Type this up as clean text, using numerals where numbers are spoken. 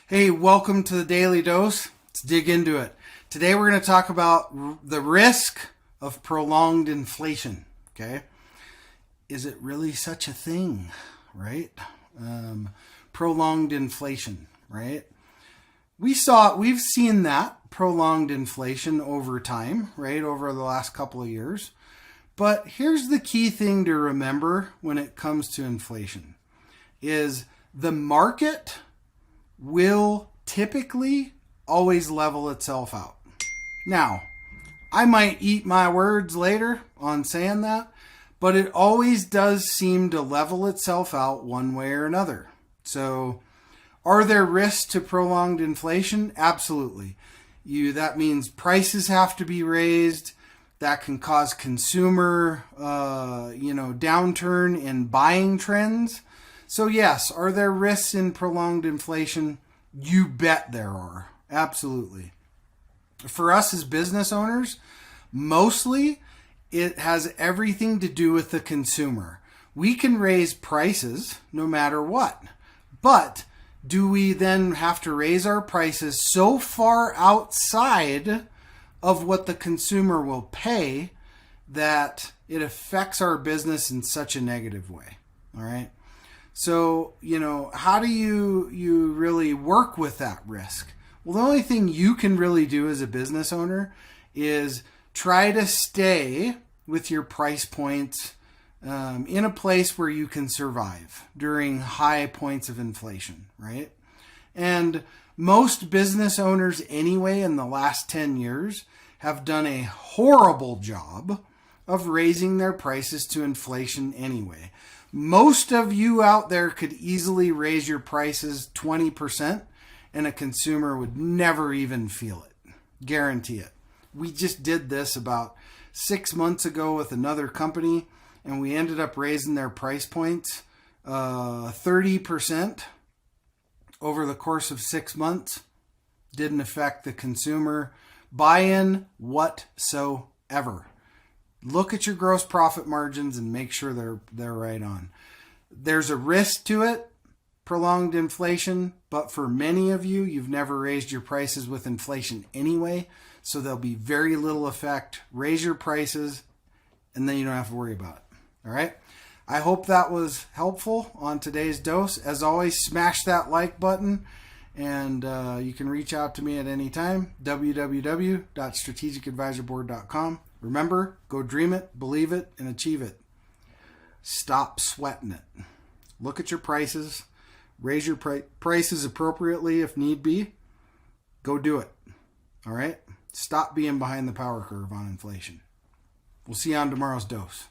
Hey, welcome to the Daily Dose. Let's dig into it. Today we're going to talk about the risk of prolonged inflation. Okay, is it really such a thing, right? Prolonged inflation, right? We've seen that prolonged inflation over time, right, over the last couple of years. But here's the key thing to remember when it comes to inflation is the market will typically always level itself out. Now, I might eat my words later on saying that, but it always does seem to level itself out one way or another. So, are there risks to prolonged inflation? Absolutely. That means prices have to be raised. That can cause consumer, downturn in buying trends. So yes, are there risks in prolonged inflation? You bet there are. Absolutely. For us as business owners, mostly it has everything to do with the consumer. We can raise prices no matter what. But do we then have to raise our prices so far outside of what the consumer will pay that it affects our business in such a negative way? All right. So, how do you really work with that risk? Well, the only thing you can really do as a business owner is try to stay with your price points in a place where you can survive during high points of inflation, right? And most business owners anyway in the last 10 years have done a horrible job of raising their prices to inflation anyway. Most of you out there could easily raise your prices 20% and a consumer would never even feel it. Guarantee it. We just did this about 6 months ago with another company and we ended up raising their price points 30% over the course of 6 months. Didn't affect the consumer buy-in whatsoever. Look at your gross profit margins and make sure they're right on. There's a risk to it, prolonged inflation, but for many of you, you've never raised your prices with inflation anyway, so there'll be very little effect. Raise your prices, and then you don't have to worry about it. All right? I hope that was helpful on today's dose. As always, smash that like button, and you can reach out to me at any time, www.strategicadvisorboard.com. Remember, go dream it, believe it, and achieve it. Stop sweating it. Look at your prices. Raise your prices appropriately if need be. Go do it. All right? Stop being behind the power curve on inflation. We'll see you on tomorrow's dose.